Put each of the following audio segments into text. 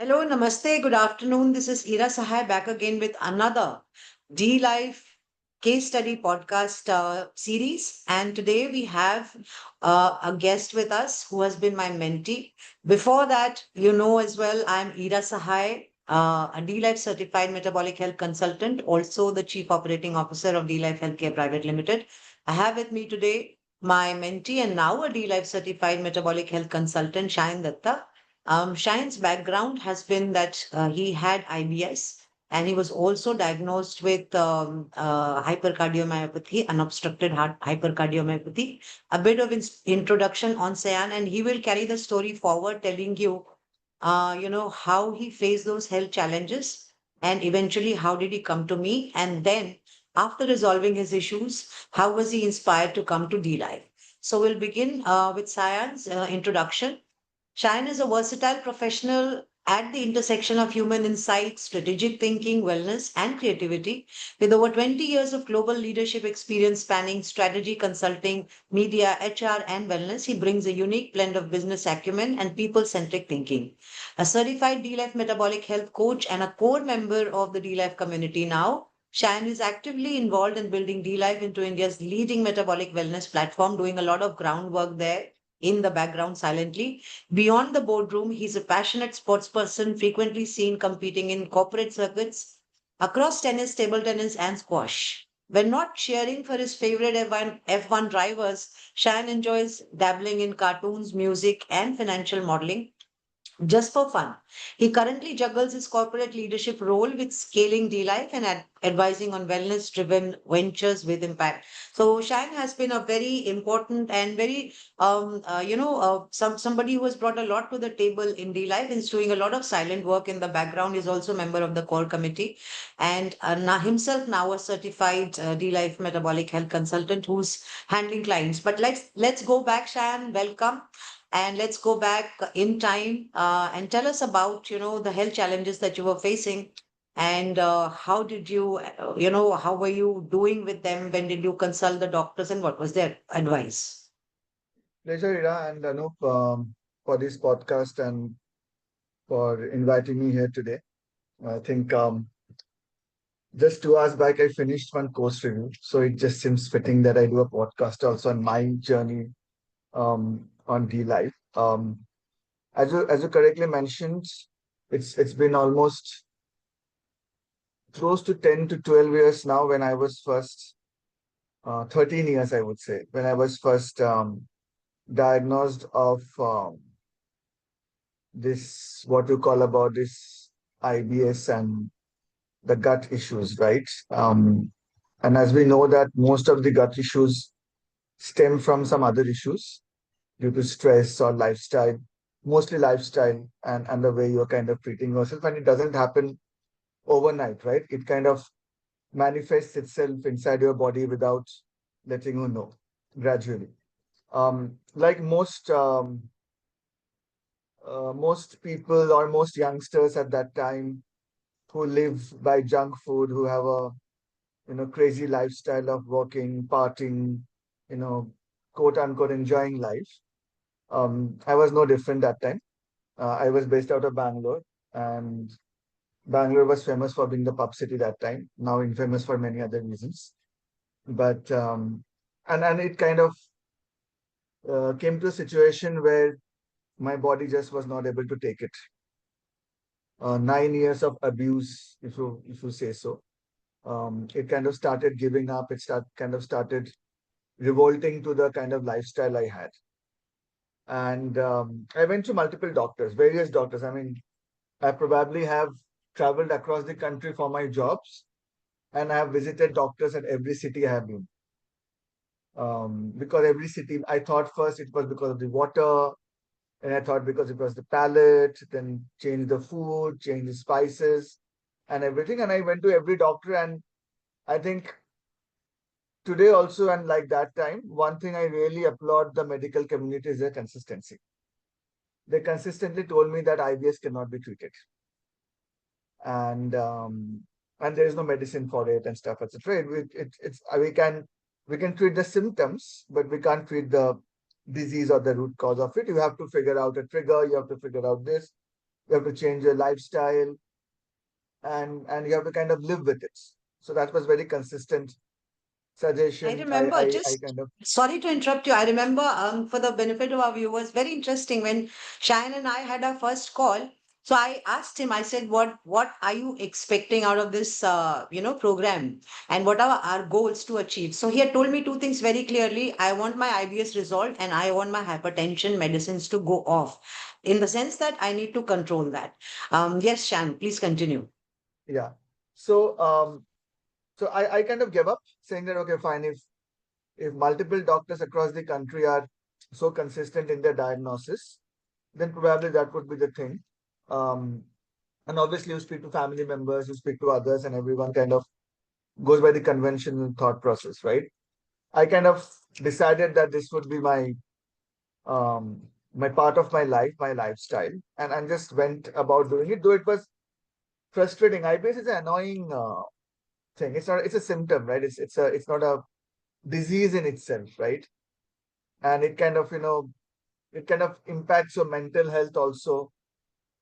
Hello, namaste, good afternoon. This is Ira Sahai back again with another D Life case study podcast series. And today we have a guest with us who has been my mentee. Before that, you know as well, I'm Ira Sahai, a D Life certified metabolic health consultant, also the chief operating officer of D Life Healthcare Private Limited. I have with me today my mentee and now a D Life certified metabolic health consultant, Shayan Datta. Shayan's background has been that he had IBS and he was also diagnosed with hypercardiomyopathy, unobstructed heart hypercardiomyopathy. A bit of introduction on Shayan, and he will carry the story forward, telling you, how he faced those health challenges and eventually how did he come to me. And then after resolving his issues, how was he inspired to come to D Life? So we'll begin with Shayan's introduction. Shayan is a versatile professional at the intersection of human insight, strategic thinking, wellness, and creativity. With over 20 years of global leadership experience spanning strategy, consulting, media, HR, and wellness, he brings a unique blend of business acumen and people centric thinking. A certified D Life metabolic health coach and a core member of the D Life community now, Shayan is actively involved in building D Life into India's leading metabolic wellness platform, doing a lot of groundwork there in the background silently. Beyond the boardroom, he's a passionate sports person, frequently seen competing in corporate circuits across tennis, table tennis, and squash. When not cheering for his favorite F1 drivers, Shan enjoys dabbling in cartoons, music, and financial modeling just for fun. He currently juggles his corporate leadership role with scaling D Life and advising on wellness driven ventures with impact. So Shine has been a very important and very somebody who has brought a lot to the table in D Life. He's doing a lot of silent work in the background. He's also a member of the core committee and now himself now a certified D Life metabolic health consultant who's handling clients. But let's go back, Shan. Welcome. And let's go back in time and tell us about, the health challenges that you were facing and how did you, how were you doing with them? When did you consult the doctors and what was their advice? Pleasure, Ira and Anup, for this podcast and for inviting me here today. I think just 2 hours back, I finished one course review. So it just seems fitting that I do a podcast also on my journey on D Life. As you correctly mentioned, it's been almost close to 10 to 12 years now when I was first, 13 years, I would say, when I was first diagnosed of this, what you call about this IBS and the gut issues, right? And as we know that most of the gut issues stem from some other issues due to stress or lifestyle, mostly lifestyle and the way you're kind of treating yourself. And it doesn't happen overnight, right? It kind of manifests itself inside your body without letting you know gradually. Like most people or most youngsters at that time who live by junk food, who have a crazy lifestyle of working, partying, you know, quote unquote enjoying life. I was no different that time. I was based out of Bangalore, and Bangalore was famous for being the pub city that time. Now infamous for many other reasons. But and it kind of came to a situation where my body just was not able to take it. 9 years of abuse, if you say so. It kind of started giving up. Kind of started revolting to the kind of lifestyle I had. And I went to multiple doctors, various doctors. I mean, I probably have traveled across the country for my jobs, and I have visited doctors at every city I have been. Because every city, I thought first it was because of the water, and I thought because it was the palate, then change the food, change the spices, and everything. And I went to every doctor, and I think today also, and like that time, one thing I really applaud the medical community is their consistency. They consistently told me that IBS cannot be treated, and there is no medicine for it and stuff, etc. We can treat the symptoms, but we can't treat the disease or the root cause of it. You have to figure out a trigger. You have to figure out this. you have to change your lifestyle, and you have to kind of live with it. So that was very consistent I suggestion. remember, I just kind of, sorry to interrupt you. I remember, for the benefit of our viewers, very interesting when Shayan and I had our first call. So I asked him, I said, what are you expecting out of this, program, and what are our goals to achieve? So he had told me two things very clearly. I want my IBS resolved, and I want my hypertension medicines to go off, in the sense that I need to control that. Yes, Shan, please continue. yeah. So I kind of gave up, saying that okay, fine, if multiple doctors across the country are so consistent in their diagnosis, then probably that would be the thing. Um, and obviously, you speak to family members, you speak to others, and everyone kind of goes by the conventional thought process, right? I kind of decided that this would be um, my part of my life, my lifestyle, and just went about doing it. Though it was frustrating. IBS is an annoying thing. It's not. It's a symptom, right? It's not a disease in itself, right? And it kind of it kind of impacts your mental health also.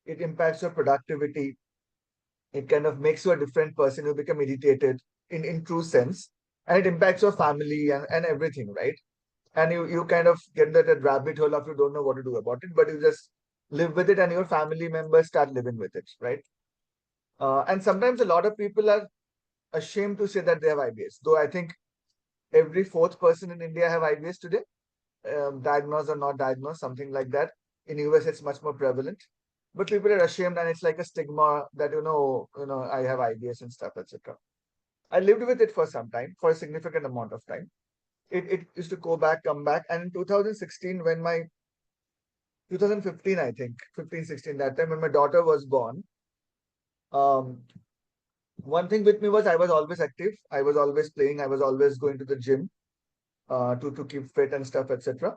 It impacts your productivity. It kind of makes you a different person. You become irritated in true sense, and it impacts your family and everything, right? And you kind of get that rabbit hole of you don't know what to do about it, but you just live with it, and your family members start living with it, right? And sometimes a lot of people are ashamed to say that they have IBS, though I think every fourth person in India have IBS today, diagnosed or not diagnosed, something like that. In US, it's much more prevalent, but people are ashamed, and it's like a stigma that I have IBS and stuff, etc. I lived with it for some time, for a significant amount of time. It used to go back, come back, and in 2016, when my 2015, I think 15, 16, that time when my daughter was born, um, one thing with me was I was always active. I was always playing. I was always going to the gym to keep fit and stuff, etc.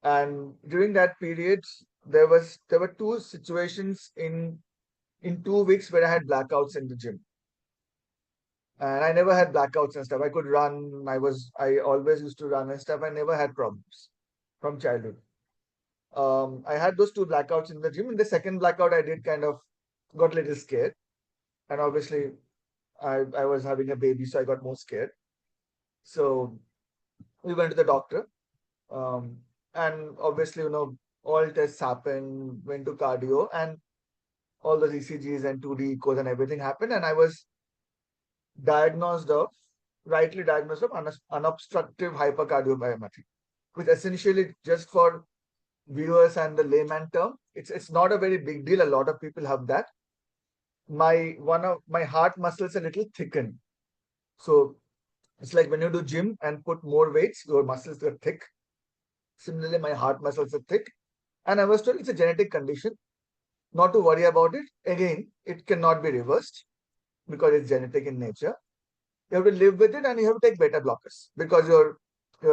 And during that period, there were two situations in 2 weeks where I had blackouts in the gym, and I never had blackouts and stuff. I could run. I always used to run and stuff. I never had problems from childhood. I had those two blackouts in the gym. In the second blackout, I did kind of got a little scared, and obviously, I was having a baby, so I got more scared. So we went to the doctor, um, and obviously, all tests happened. Went to cardio, and all the ECGs and 2D echoes and everything happened, and I was diagnosed of rightly diagnosed of unobstructive hypercardiomyopathy, which essentially, just for viewers and the layman term, it's not a very big deal. A lot of people have that. One of my heart muscles a little thickened. So it's like when you do gym and put more weights, your muscles get thick. Similarly, my heart muscles are thick. And I was told it's a genetic condition, not to worry about it. Again, it cannot be reversed because it's genetic in nature. You have to live with it, and you have to take beta blockers because your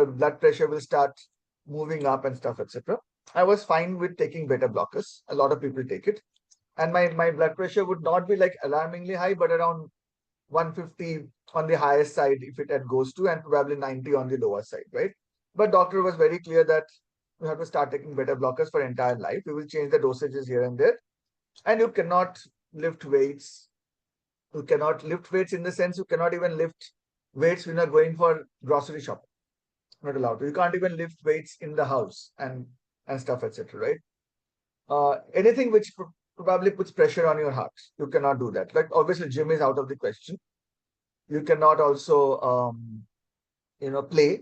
blood pressure will start moving up and stuff, etc. I was fine with taking beta blockers. A lot of people take it. And my blood pressure would not be like alarmingly high, but around 150 on the higher side if it goes to, and probably 90 on the lower side, right? But doctor was very clear that you have to start taking beta blockers for entire life. We will change the dosages here and there, and you cannot lift weights. You cannot lift weights in the sense you cannot even lift weights when you're going for grocery shopping. Not allowed to. You can't even lift weights in the house and stuff, etc. Right? Anything which probably puts pressure on your heart, you cannot do that. Like obviously, gym is out of the question. You cannot also play.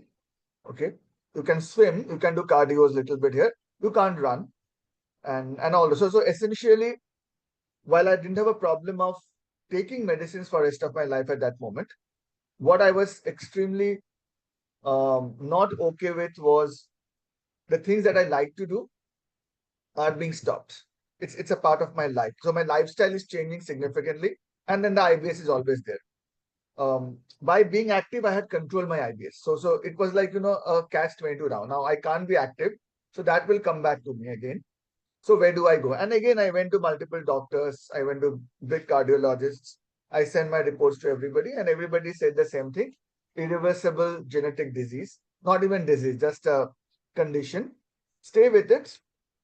Okay, you can swim. You can do cardio a little bit here. You can't run and all. So essentially, while I didn't have a problem of taking medicines for rest of my life at that moment, what I was extremely not okay with was the things that I like to do are being stopped. It's a part of my life. So my lifestyle is changing significantly, and then the IBS is always there. By being active, I had controlled my IBS. So it was like a catch 22 now. Now I can't be active, so that will come back to me again. So where do I go? And again, I went to multiple doctors. I went to big cardiologists. I sent my reports to everybody, and everybody said the same thing: irreversible genetic disease, not even disease, just a condition. Stay with it,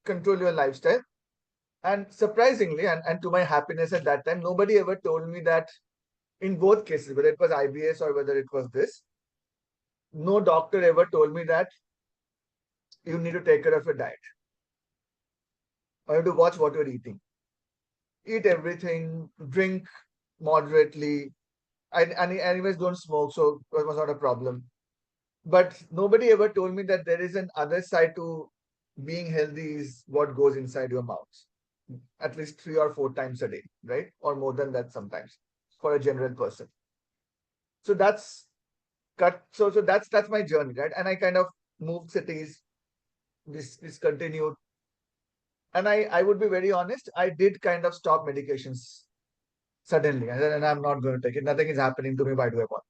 control your lifestyle, And surprisingly, and to my happiness at that time, nobody ever told me that in both cases, whether it was IBS or whether it was this, no doctor ever told me that you need to take care of your diet or you have to watch what you're eating. Eat everything, drink moderately. Anyways, don't smoke, so it was not a problem. But nobody ever told me that there is an other side to being healthy is what goes inside your mouth, at least 3 or 4 times a day, right? Or more than that sometimes for a general person. So that's that's my journey, right? And I kind of moved cities. This continued, and I would be very honest. I did kind of stop medications suddenly, and I'm not going to take it. Nothing is happening to me. Why do I want?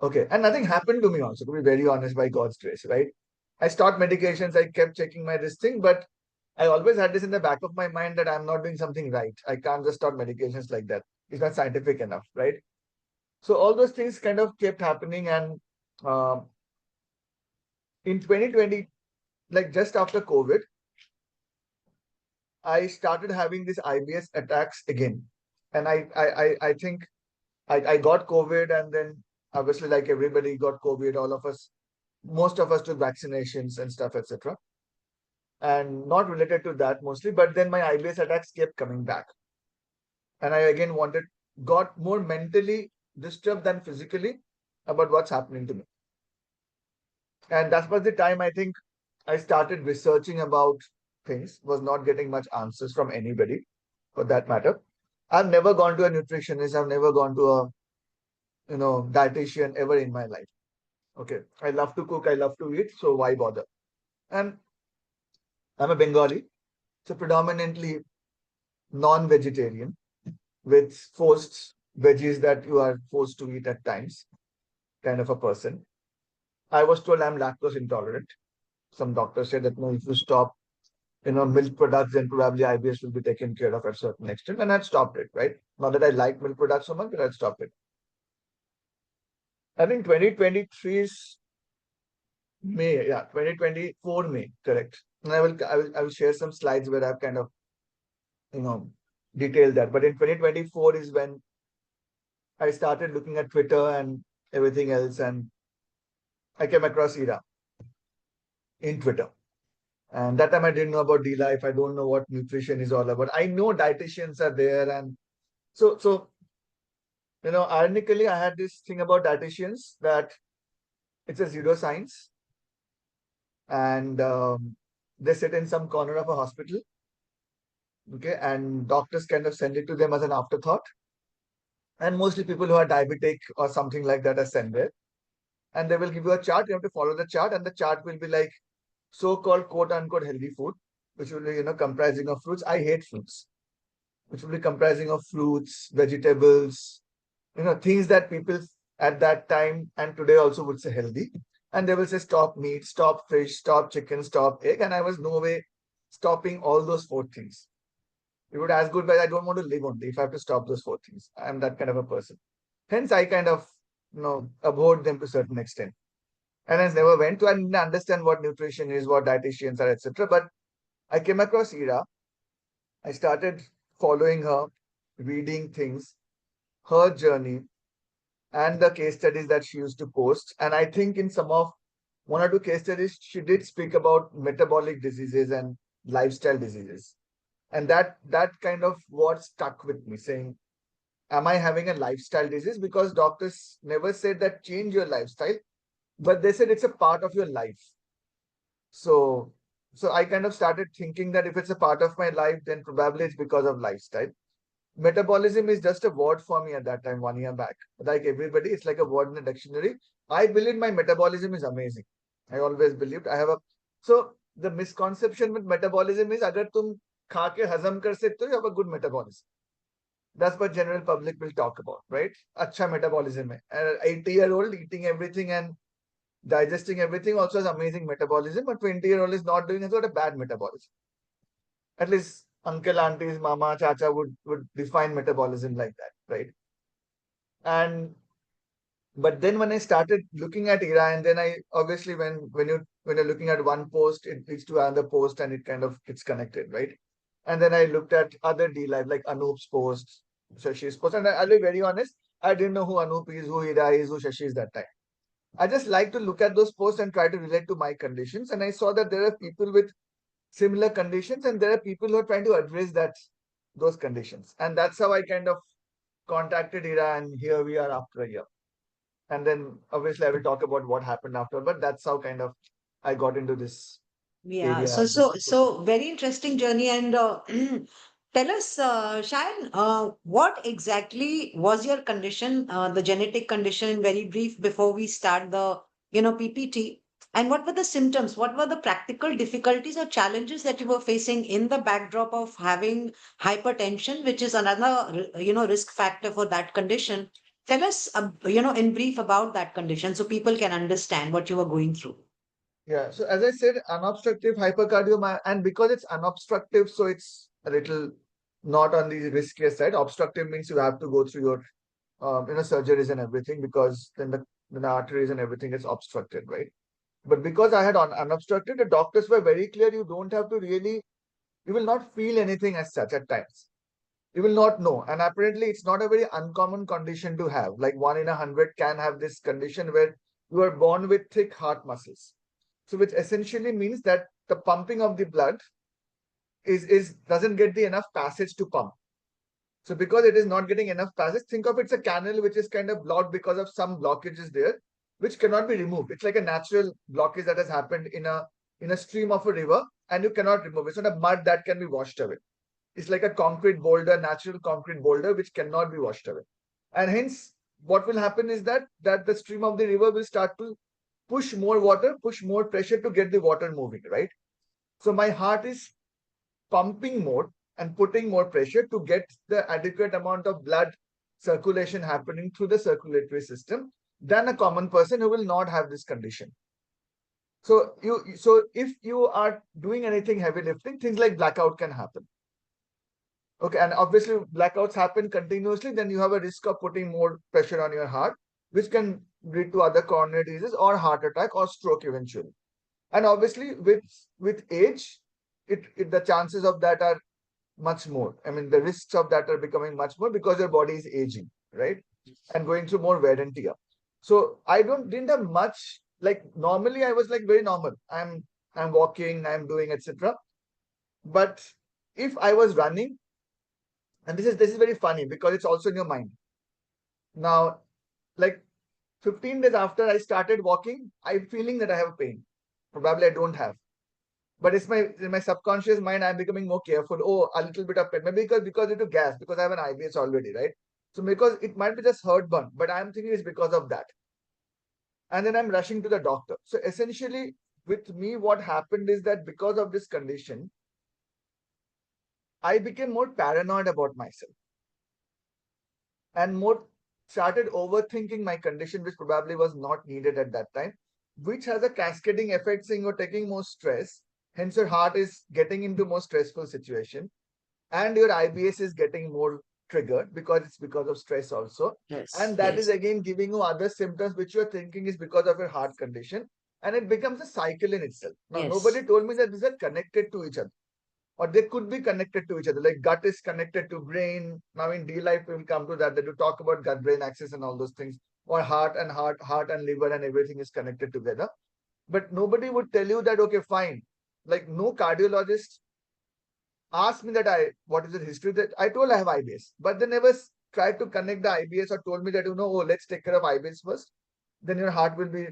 Okay, and nothing happened to me also. To be very honest, by God's grace, right? I stopped medications. I kept checking my this thing, but I always had this in the back of my mind that I'm not doing something right. I can't just stop medications like that. It's not scientific enough, right? So all those things kind of kept happening, and uh, in 2020, like just after COVID, I started having these IBS attacks again. And I think I got COVID, and then obviously, like everybody got COVID, all of us, most of us took vaccinations and stuff, etc. And not related to that mostly, but then my IBS attacks kept coming back. And I again got more mentally disturbed than physically about what's happening to me. And that was the time I think I started researching about things, was not getting much answers from anybody for that matter. I've never gone to a nutritionist, I've never gone to a dietitian ever in my life. Okay. I love to cook, I love to eat, so why bother? And I'm a Bengali, so predominantly non-vegetarian with forced veggies that you are forced to eat at times, kind of a person. I was told I'm lactose intolerant. Some doctors said that no, if you stop milk products, then probably IBS will be taken care of at a certain extent. And I'd stopped it, right? Not that I like milk products so much, but I'd stopped it. I think 2023's May, yeah, 2024 May, correct. And I will share some slides where I've kind of, you know, detailed that. But in 2024 is when I started looking at Twitter and everything else, and I came across Ira in Twitter. And that time I didn't know about D-Life. I don't know what nutrition is all about. I know dietitians are there. And so ironically, I had this thing about dietitians that it's a zero science. And they sit in some corner of a hospital. Okay. And doctors kind of send it to them as an afterthought. And mostly people who are diabetic or something like that are sent there. And they will give you a chart. You have to follow the chart. And the chart will be like so-called quote unquote healthy food, which will be, comprising of fruits. I hate fruits, which will be comprising of fruits, vegetables, things that people at that time and today also would say healthy. And they will say stop meat, stop fish, stop chicken, stop egg. And I was no way stopping all those 4 things. It would as good, but I don't want to live only if I have to stop those 4 things. I'm that kind of a person. Hence, I kind of, abhorred them to a certain extent. And I never went to and understand what nutrition is, what dietitians are, etc. But I came across Ira. I started following her, reading things, her journey, and the case studies that she used to post. And I think in some of 1 or 2 case studies, she did speak about metabolic diseases and lifestyle diseases. And that kind of what stuck with me, saying, am I having a lifestyle disease? Because doctors never said that change your lifestyle, but they said it's a part of your life. So I kind of started thinking that if it's a part of my life, then probably it's because of lifestyle. Metabolism is just a word for me at that time, 1 year back. Like everybody, it's like a word in the dictionary. I believe my metabolism is amazing. I always believed I have a. So the misconception with metabolism is agar tum kha ke hazam kar sakte ho, you have a good metabolism. That's what general public will talk about, right? Acha metabolism hai. An 80-year-old eating everything and digesting everything also has amazing metabolism, but 20-year-old is not doing, has got a bad metabolism. At least uncle, aunties, mama, chacha would define metabolism like that, right? And but then when I started looking at Ira, and then I obviously when you're looking at one post, it leads to another post and it kind of gets connected, right? And then I looked at other D-Live, like Anoop's posts, Shashi's post. And I'll be very honest, I didn't know who Anoop is, who Ira is, who Shashi is that time. I just like to look at those posts and try to relate to my conditions. And I saw that there are people with similar conditions and there are people who are trying to address those conditions. And that's how I kind of contacted Ira, and here we are after a year. And then obviously I will talk about what happened after, but that's how kind of I got into this Yeah, area. so very interesting journey. And tell us, Shayan, what exactly was your condition, the genetic condition, in very brief before we start the, PPT? And what were the symptoms? What were the practical difficulties or challenges that you were facing in the backdrop of having hypertension, which is another, risk factor for that condition? Tell us, in brief about that condition so people can understand what you were going through. Yeah. So as I said, unobstructive hypercardiomyopathy, and because it's unobstructive, so it's a little not on the riskier side. Obstructive means you have to go through your surgeries and everything, because then the arteries and everything is obstructed, right? But because I had unobstructed, the doctors were very clear. You don't have to really, you will not feel anything as such at times. You will not know. And apparently, it's not a very uncommon condition to have. Like 1 in 100 can have this condition where you are born with thick heart muscles. So, which essentially means that the pumping of the blood is doesn't get the enough passage to pump. So because it is not getting enough passage, think of it's a canal which is kind of blocked because of some blockages there, which cannot be removed. It's like a natural blockage that has happened in a stream of a river, and you cannot remove it. It's not a mud that can be washed away. It's like a concrete boulder, natural concrete boulder, which cannot be washed away. And hence, what will happen is that the stream of the river will start to push more water, push more pressure to get the water moving, right? So my heart is pumping more and putting more pressure to get the adequate amount of blood circulation happening through the circulatory system than a common person who will not have this condition. So if you are doing anything heavy lifting, things like blackout can happen. Okay, and obviously blackouts happen continuously, then you have a risk of putting more pressure on your heart, which can lead to other coronary diseases or heart attack or stroke eventually. And obviously with age, the chances of that are much more. I mean, the risks of that are becoming much more because your body is aging, right? And going through more wear and tear. So I didn't have much. Like normally, I was like very normal. I'm walking, I'm doing etc. But if I was running, and this is very funny because it's also in your mind. Now, like 15 days after I started walking, I'm feeling that I have pain. Probably I don't have. But it's in my subconscious mind, I'm becoming more careful. Oh, a little bit of pain. Maybe because due to gas, because I have an IBS already, right? So because it might be just heartburn, but I'm thinking it's because of that. And then I'm rushing to the doctor. So essentially, with me, what happened is that because of this condition, I became more paranoid about myself and more started overthinking my condition, which probably was not needed at that time, which has a cascading effect saying you're taking more stress. Hence, your heart is getting into more stressful situation, and your IBS is getting more triggered because it's because of stress also. Yes, And that is yes, again giving you other symptoms which you're thinking is because of your heart condition. And it becomes a cycle in itself. Now, nobody yes. told me that these are connected to each other, or they could be connected to each other. Like gut is connected to brain. Now in D-Life, we will come to that you talk about gut brain axis and all those things, or heart and liver and everything is connected together. But nobody would tell you that, okay, fine. Like no cardiologist asked me that what is the history that I told I have IBS, but they never tried to connect the IBS or told me that, oh, let's take care of IBS first. Then your heart will be,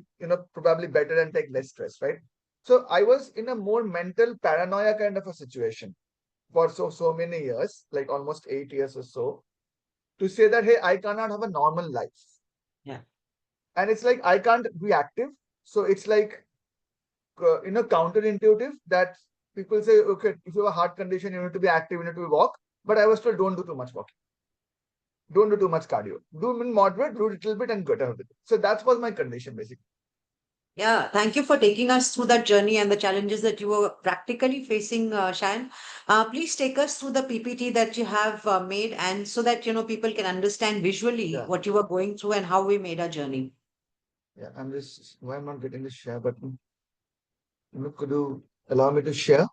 probably better and take less stress, right? So I was in a more mental paranoia kind of a situation for so many years, like almost 8 years or so, to say that, hey, I cannot have a normal life. Yeah. And it's like I can't be active. So it's like counterintuitive that people say, okay, if you have a heart condition, you need to be active, you need to walk. But I was told, don't do too much walking. Don't do too much cardio. Do in moderate, do a little bit and get out of it. So that was my condition basically. Yeah, thank you for taking us through that journey and the challenges that you were practically facing, Shayan. Please take us through the PPT that you have made, and so that people can understand visually Yeah. what you were going through and how we made our journey. Yeah. Why I'm not getting the share button? Could you allow me to share?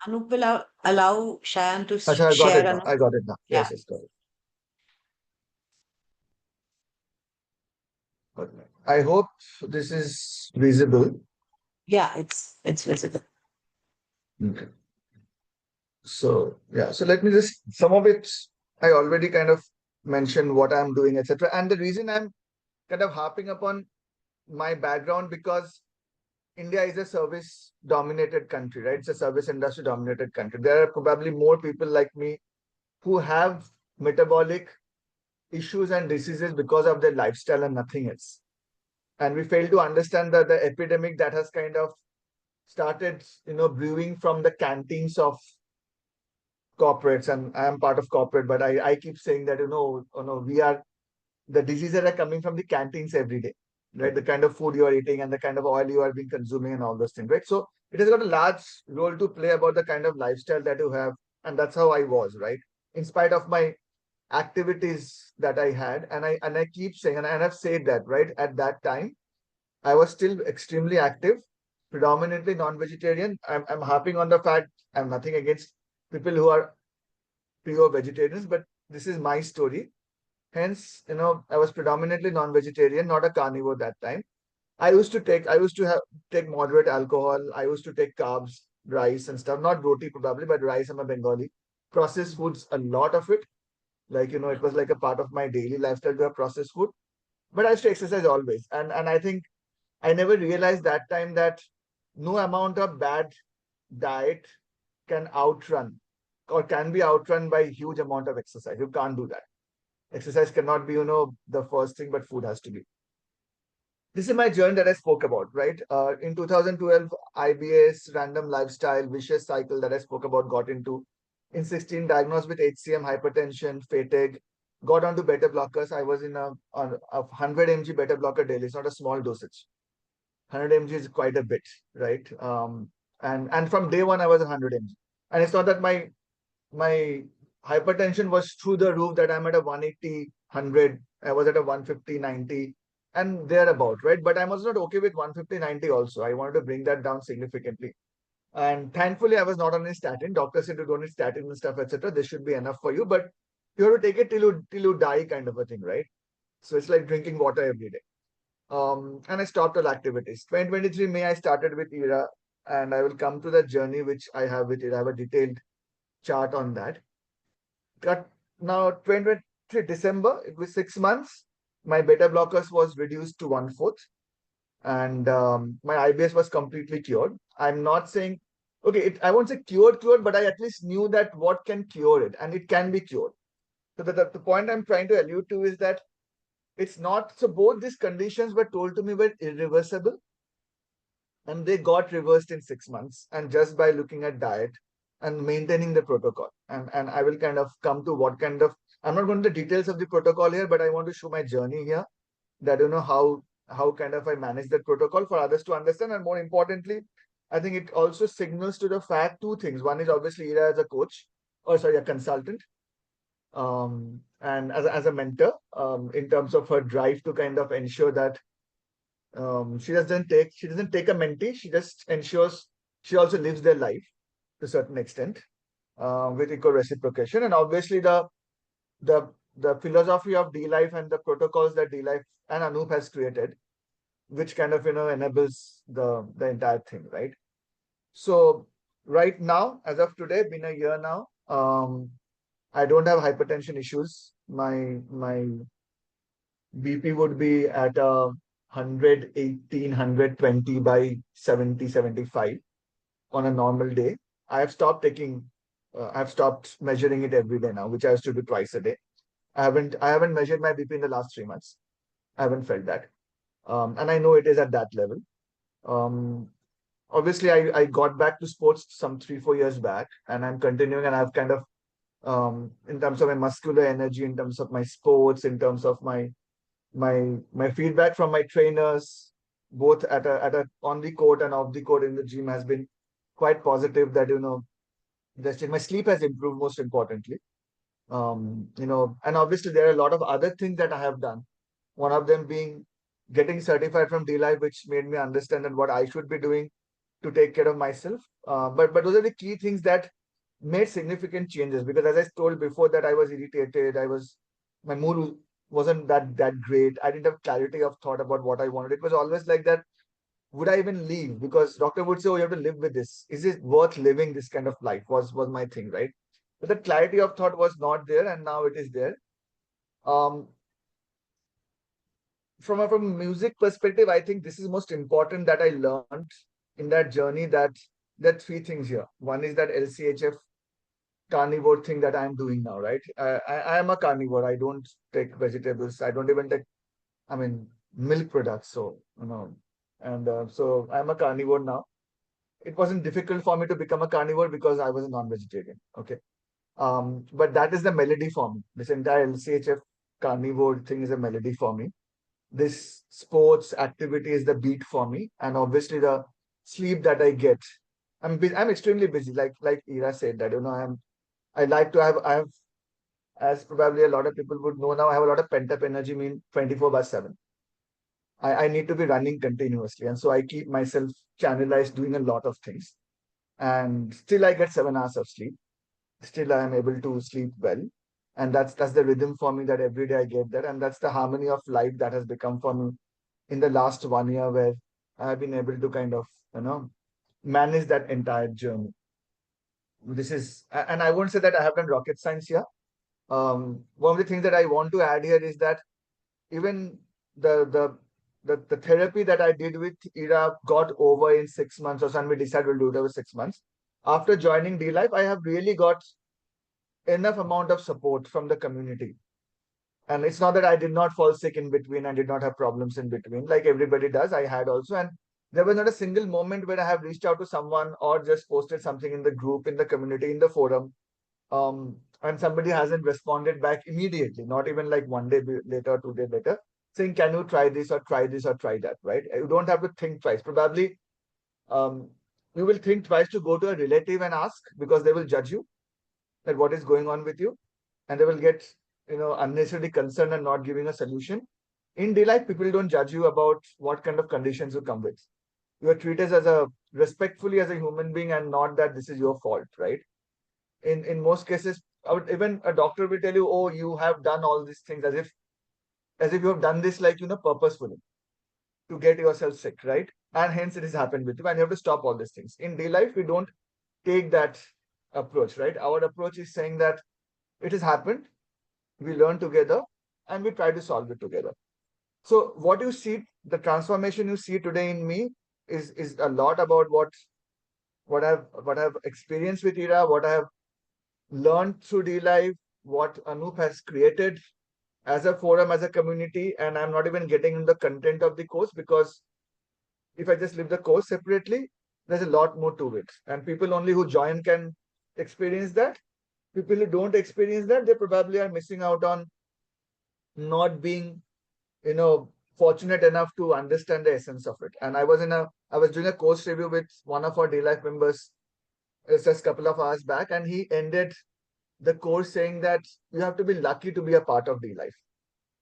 Anup will allow Shayan to Acha, I got share. it now. Anup. I got it now. Yeah, Yes, yes, got it. Got it. I hope this is visible. yeah, it's visible. Okay. So yeah, so let me just some of it I already kind of mentioned what I'm doing, etc. And the reason I'm kind of harping upon my background because India is a service dominated country, right? It's a service industry dominated country. There are probably more people like me who have metabolic issues and diseases because of their lifestyle and nothing else. And we fail to understand that the epidemic that has kind of started, brewing from the canteens of corporates, and I am part of corporate, but I keep saying that, we are the diseases are coming from the canteens every day, right? The kind of food you are eating and the kind of oil you are being consuming and all those things, right? So it has got a large role to play about the kind of lifestyle that you have. And that's how I was, right? In spite of my activities that I had, and I keep saying, and I've said that, right? At that time, I was still extremely active, predominantly non-vegetarian. I'm harping on the fact I'm nothing against people who are pure vegetarians, but this is my story. Hence, I was predominantly non-vegetarian, not a carnivore that time. I used to have take moderate alcohol. I used to take carbs, rice and stuff, not roti probably, but rice. I'm a Bengali. Processed foods, a lot of it. Like, it was like a part of my daily lifestyle to have processed food. But I used to exercise always. And I think I never realized that time that no amount of bad diet can outrun or can be outrun by huge amount of exercise. You can't do that. Exercise cannot be, the first thing, but food has to be. This is my journey that I spoke about, right? In 2012, IBS, random lifestyle, vicious cycle that I spoke about, got into. In 16, diagnosed with HCM, hypertension, fatigue, got onto beta blockers. I was in a 100 mg beta blocker daily. It's not a small dosage. 100 mg is quite a bit, right? And from day one, I was 100 mg. And it's not that my hypertension was through the roof that I'm at a 180, 100. I was at a 150, 90 and thereabout, right? But I was not okay with 150, 90 also. I wanted to bring that down significantly. And thankfully, I was not on a statin. Doctor said you don't need statin and stuff, etc. This should be enough for you, but you have to take it till you die, kind of a thing, right? So it's like drinking water every day. And I stopped all activities. 2023 May, I started with ERA, and I will come to the journey which I have with ERA. I have a detailed chart on that. Got now 2023 December, it was 6 months. My beta blockers was reduced to 1/4, and my IBS was completely cured. I'm not saying, okay, I won't say cured, but I at least knew that what can cure it, and it can be cured. So the point I'm trying to allude to is that it's not, so both these conditions were told to me were irreversible, and they got reversed in 6 months, and just by looking at diet and maintaining the protocol. And I will kind of come to what kind of, I'm not going to the details of the protocol here, but I want to show my journey here, that how kind of I manage that protocol for others to understand. And more importantly, I think it also signals to the fact two things. One is obviously Ira as a coach, or sorry, a consultant, and as a mentor, in terms of her drive to kind of ensure that she doesn't take a mentee. She just ensures she also lives their life to a certain extent, with equal reciprocation. And obviously the the philosophy of D Life and the protocols that D Life and Anup has created, which kind of enables the entire thing, right? So right now, as of today, been a year now, I don't have hypertension issues. My BP would be at a 118, 120 by 70, 75 on a normal day. I've stopped measuring it every day now, which I used to do twice a day. I haven't measured my BP in the last 3 months. I haven't felt that. And I know it is at that level. Um, Obviously, I got back to sports some 3, 4 years back, and I'm continuing, and I've kind of, in terms of my muscular energy, in terms of my sports, in terms of my feedback from my trainers, both at a on the court and off the court in the gym, has been quite positive. That my sleep has improved, most importantly. And obviously there are a lot of other things that I have done. One of them being getting certified from D Life, which made me understand that what I should be doing to take care of myself. But those are the key things that made significant changes, because as I told before that I was irritated, my mood wasn't that great. I didn't have clarity of thought about what I wanted. It was always like that, would I even leave? Because doctor would say, oh, you have to live with this. Is it worth living this kind of life? Was my thing, right? But the clarity of thought was not there, and now it is there. Um, from a music perspective, I think this is most important that I learned in that journey, that there are three things here. One is that LCHF carnivore thing that I'm doing now, right? I am a carnivore. I don't take vegetables. I don't even take, I mean, milk products. So, and so I'm a carnivore now. It wasn't difficult for me to become a carnivore because I was a non-vegetarian. Okay. But that is the melody for me. This entire LCHF carnivore thing is a melody for me. This sports activity is the beat for me, and obviously the sleep that I get. I'm extremely busy. Like Ira said that I like to have I have, as probably a lot of people would know now, I have a lot of pent up energy. Mean 24/7. I need to be running continuously, and so I keep myself channelized doing a lot of things, and still I get 7 hours of sleep. Still I am able to sleep well, and that's the rhythm for me, that every day I get that, and that's the harmony of life that has become for me in the last 1 year, where I have been able to kind of manage that entire journey. And I won't say that I have done rocket science here. One of the things that I want to add here is that even the the the therapy that I did with Ira got over in 6 months, or something. We decided we'll do it over 6 months. After joining D Life, I have really got enough amount of support from the community. And it's not that I did not fall sick in between and did not have problems in between, like everybody does. I had also, and there was not a single moment where I have reached out to someone or just posted something in the group, in the community, in the forum, and somebody hasn't responded back immediately, not even like one day later, 2 days later, saying, "Can you try this or try this or try that?" Right? You don't have to think twice. Probably, um, you will think twice to go to a relative and ask, because they will judge you that what is going on with you, and they will get unnecessarily concerned and not giving a solution. In day life, people don't judge you about what kind of conditions you come with. You are treated as a respectfully as a human being, and not that this is your fault, right? In most cases, even a doctor will tell you, oh, you have done all these things, as if you have done this, like, purposefully to get yourself sick, right? And hence it has happened with you, and you have to stop all these things. In day life, we don't take that approach, right? Our approach is saying that it has happened, we learn together, and we try to solve it together. So what you see, the transformation you see today in me is a lot about what I've experienced with Ira, what I have learned through D Life, what Anup has created as a forum, as a community, and I'm not even getting in the content of the course, because if I just leave the course separately, there's a lot more to it. And people only who join can experience that. People who don't experience that, they probably are missing out on not being, fortunate enough to understand the essence of it. And I was doing a course review with one of our D Life members just a couple of hours back, and he ended the course saying that you have to be lucky to be a part of D Life.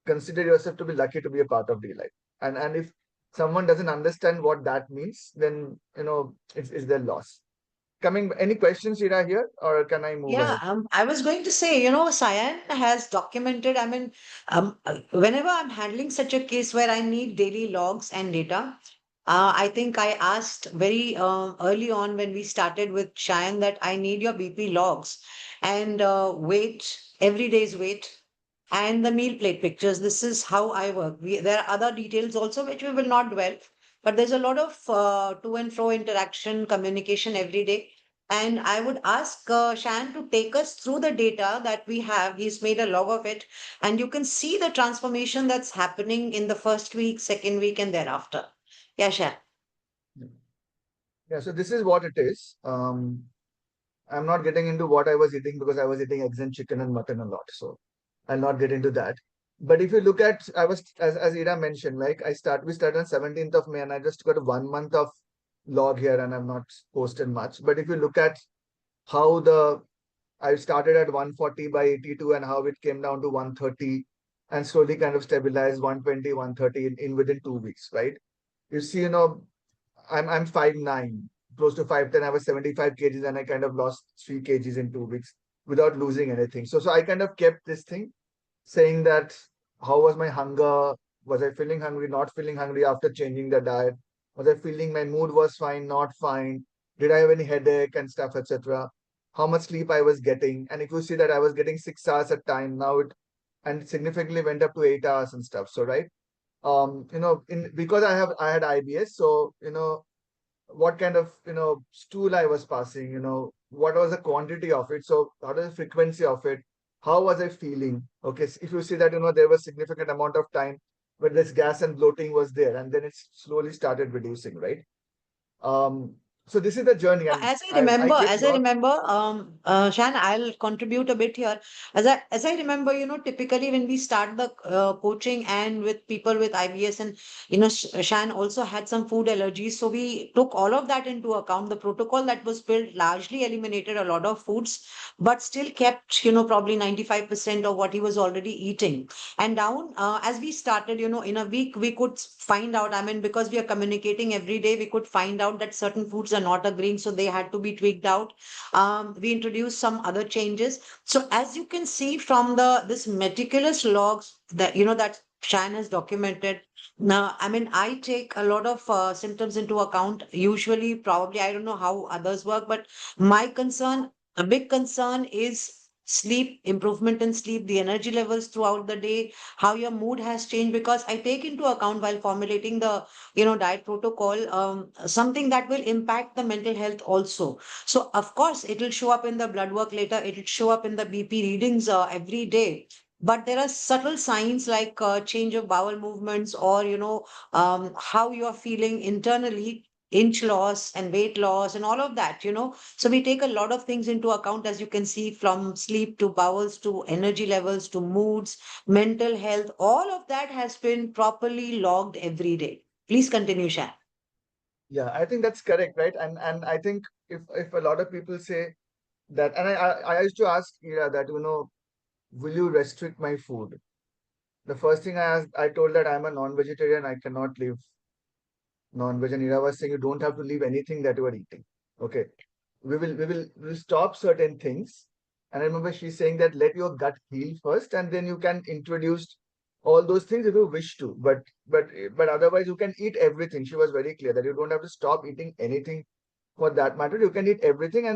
Consider yourself to be lucky to be a part of D Life. And if someone doesn't understand what that means, then it's their loss. Any questions, Ira, here, or can I move Yeah, ahead? I was going to say, Cyan has documented. I mean, whenever I'm handling such a case where I need daily logs and data, I think I asked very early on when we started with Cheyenne that I need your BP logs and weight, every day's weight, and the meal plate pictures. This is how I work. There are other details also which we will not dwell, but there's a lot of to and fro interaction, communication every day. And I would ask Shan to take us through the data that we have. He's made a log of it, and you can see the transformation that's happening in the first week, second week, and thereafter. Yeah, Shan. Yeah, so this is what it is. I'm not getting into what I was eating, because I was eating eggs and chicken and mutton a lot. So I'll not get into that. But if you look at, I was, as Ira mentioned, like we started on 17th of May, and I just got 1 month of log here, and I've not posted much. But if you look at how I started at 140/82, and how it came down to 130, and slowly kind of stabilized 120, 130 in within 2 weeks, right? You see, I'm 5'9". close to 5'10", I was 75 kgs, and I kind of lost 3 kgs in 2 weeks without losing anything. So I kind of kept this thing saying that how was my hunger? Was I feeling hungry, not feeling hungry after changing the diet? Was I feeling my mood was fine, not fine? Did I have any headache and stuff, etc.? How much sleep I was getting? And if you see that I was getting 6 hours at time, now it and significantly went up to 8 hours and stuff. So right, in because I had IBS, so what kind of stool I was passing, what was the quantity of it, so what was the frequency of it, how was I feeling? Okay, so if you see that there was significant amount of time where this gas and bloating was there, and then it slowly started reducing, right? Um, so this is the journey, and I kept As I lot. remember, Shan, I'll contribute a bit here. As I remember, typically when we start the coaching and with people with IBS and, Shan also had some food allergies. So we took all of that into account. The protocol that was built largely eliminated a lot of foods, but still kept, probably 95% of what he was already eating. And down, as we started, in a week, we could find out, I mean, because we are communicating every day, we could find out that certain foods are not agreeing, so they had to be tweaked out. We introduced some other changes. So as you can see from this meticulous logs that, that Shan has documented, now, I mean, I take a lot of symptoms into account. Usually, probably, I don't know how others work, but my concern, a big concern is sleep, improvement in sleep, the energy levels throughout the day, how your mood has changed, because I take into account while formulating the diet protocol, something that will impact the mental health also. So of course it will show up in the blood work later, it will show up in the BP readings every day, but there are subtle signs like change of bowel movements, or how you are feeling internally, inch loss and weight loss and all of that. So we take a lot of things into account, as you can see, from sleep to bowels to energy levels to moods, mental health, all of that has been properly logged every day. Please continue, Shan. Yeah, I think that's correct, right? And I think if a lot of people say that, and I used to ask Ira that, will you restrict my food? The first thing I told that I'm a non-vegetarian, I cannot live non-veg, and Ira was saying you don't have to leave anything that you are eating. Okay, we'll stop certain things. And I remember she saying that let your gut heal first, and then you can introduce all those things if you wish to. But otherwise you can eat everything. She was very clear that you don't have to stop eating anything for that matter. You can eat everything,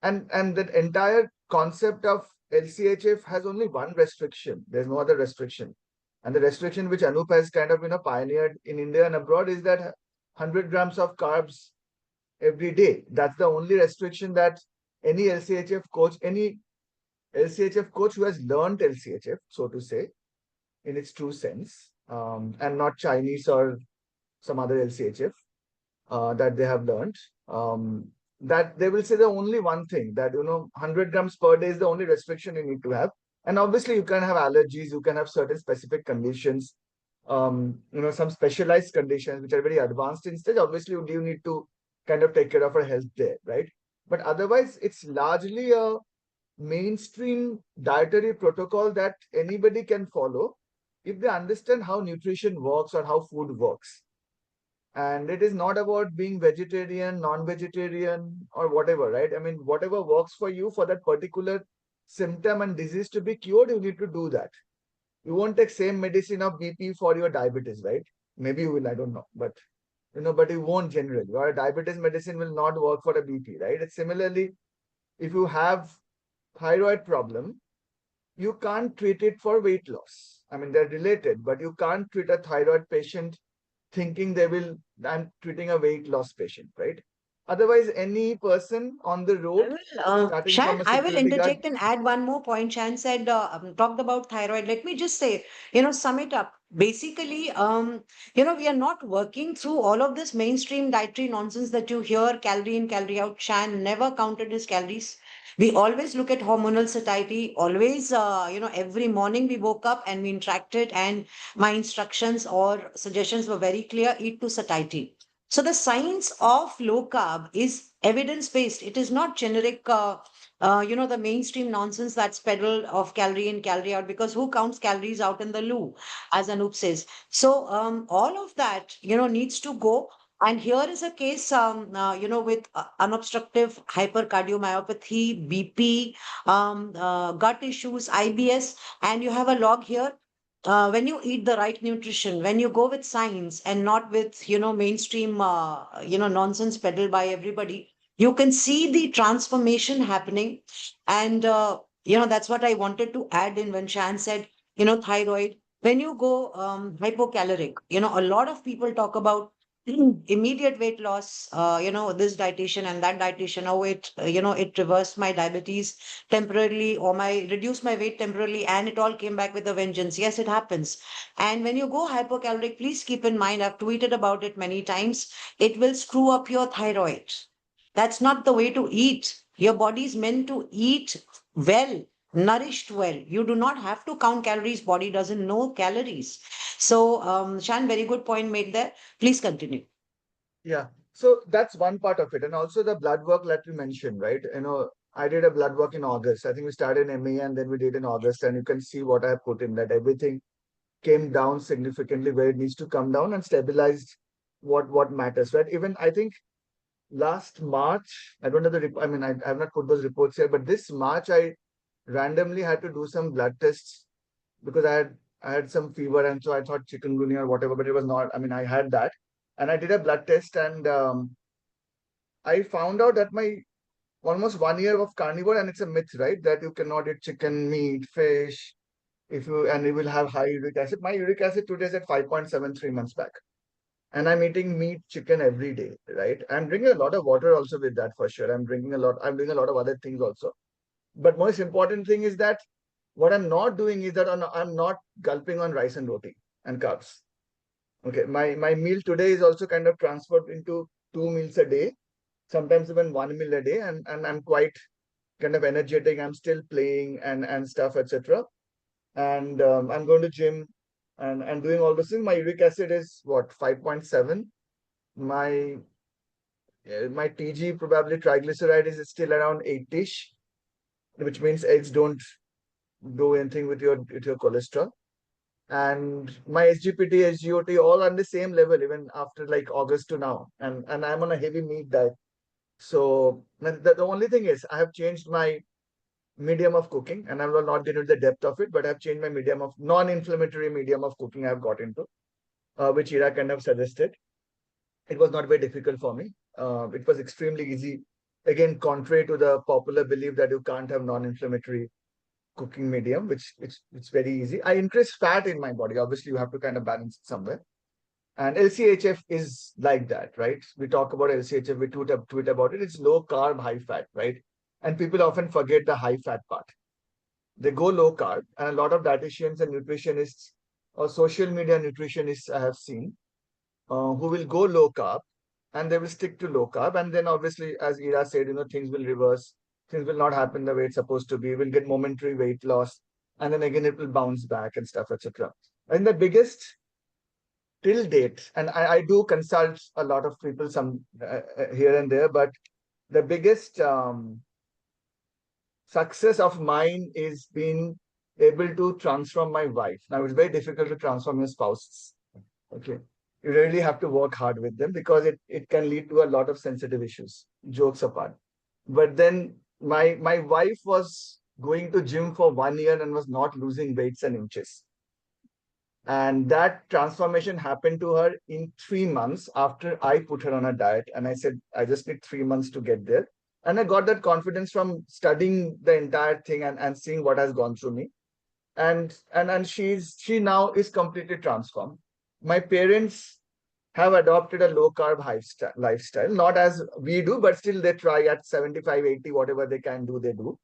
and that entire concept of LCHF has only one restriction. There's no other restriction. And the restriction which Anup has kind of pioneered in India and abroad is that 100 grams of carbs every day. That's the only restriction that any LCHF coach who has learned LCHF, so to say, in its true sense, and not Chinese or some other LCHF that they have learned, that they will say the only one thing that 100 grams per day is the only restriction you need to have. And obviously you can have allergies, you can have certain specific conditions, some specialized conditions which are very advanced in stage. Obviously you do need to kind of take care of our health there, right? But otherwise it's largely a mainstream dietary protocol that anybody can follow if they understand how nutrition works or how food works. And it is not about being vegetarian, non-vegetarian, or whatever, right? I mean, whatever works for you for that particular symptom and disease to be cured, you need to do that. You won't take same medicine of BP for your diabetes, right? Maybe you will, I don't know. But you won't generally. Your diabetes medicine will not work for a BP, right? It's similarly, if you have thyroid problem, you can't treat it for weight loss. I mean, they're related, but you can't treat a thyroid patient thinking I'm treating a weight loss patient, right? Otherwise, any person on the I road, will, starting Shan, from a I will security guard. interject and add one more point. Shan said, talked about thyroid. Let me just say, sum it up. Basically, we are not working through all of this mainstream dietary nonsense that you hear, calorie in, calorie out. Shan never counted his calories. We always look at hormonal satiety. Always, every morning we woke up and we interacted, and my instructions or suggestions were very clear: eat to satiety. So the science of low carb is evidence based. It is not generic, the mainstream nonsense that's peddled of calorie in, calorie out, because who counts calories out in the loo, as Anup says. So all of that, needs to go. And here is a case, with unobstructive hypercardiomyopathy, BP, gut issues, IBS, and you have a log here. When you eat the right nutrition, when you go with science and not with, mainstream, nonsense peddled by everybody, you can see the transformation happening. And, that's what I wanted to add in when Shan said, thyroid. When you go hypocaloric, a lot of people talk about immediate weight loss, this dietitian and that dietitian, oh, it reversed my diabetes temporarily, or my reduced my weight temporarily, and it all came back with a vengeance. Yes, it happens. And when you go hypocaloric, please keep in mind, I've tweeted about it many times, it will screw up your thyroid. That's not the way to eat. Your body is meant to eat well, nourished well. You do not have to count calories. Body doesn't know calories. So, Shan, very good point made there. Please continue. Yeah. So that's one part of it. And also the blood work that we mentioned, right? I did a blood work in August. I think we started in MA and then we did in August. And you can see what I have put in that everything came down significantly where it needs to come down and stabilized what matters, right? Even I think last March, I don't know I mean, I have not put those reports here, but this March I randomly had to do some blood tests because I had some fever and so I thought chikungunya or whatever, but it was not. I mean, I had that, and I did a blood test and I found out that my almost 1 year of carnivore, and it's a myth, right? That you cannot eat chicken, meat, fish, if you and you will have high uric acid. My uric acid today is at 5.73 months back, and I'm eating meat, chicken every day, right? I'm drinking a lot of water also with that for sure. I'm drinking a lot. I'm doing a lot of other things also. But most important thing is that what I'm not doing is that I'm not gulping on rice and roti and carbs. Okay, my meal today is also kind of transferred into 2 meals a day, sometimes even 1 meal a day, and I'm quite kind of energetic. I'm still playing and stuff, etc. And I'm going to gym and doing all those things. My uric acid is what 5.7. My my TG, probably triglyceride, is still around 8ish, which means eggs don't do anything with your cholesterol. And my SGPT, SGOT, all on the same level even after like August to now. And I'm on a heavy meat diet. So the only thing is I have changed my medium of cooking, and I will not get into the depth of it, but I've changed my medium of non-inflammatory medium of cooking I've got into, which Ira kind of suggested. It was not very difficult for me. It was extremely easy. Again, contrary to the popular belief that you can't have non-inflammatory cooking medium, which it's very easy. I increase fat in my body. Obviously, you have to kind of balance it somewhere. And LCHF is like that, right? We talk about LCHF, we tweet about it. It's low carb, high fat, right? And people often forget the high fat part. They go low carb, and a lot of dietitians and nutritionists or social media nutritionists I have seen who will go low carb and they will stick to low carb. And then obviously, as Ira said, things will reverse. Things will not happen the way it's supposed to be. We'll get momentary weight loss. And then again, it will bounce back and stuff, etc. And the biggest till date, and I do consult a lot of people some here and there, but the biggest success of mine is being able to transform my wife. Now, it's very difficult to transform your spouse. Okay. You really have to work hard with them because it can lead to a lot of sensitive issues, jokes apart. But then my wife was going to gym for 1 year and was not losing weights and inches. And that transformation happened to her in 3 months after I put her on a diet. And I said, I just need 3 months to get there. And I got that confidence from studying the entire thing and seeing what has gone through me. And she now is completely transformed. My parents have adopted a low carb lifestyle, not as we do, but still they try at 75, 80, whatever they can do, they do.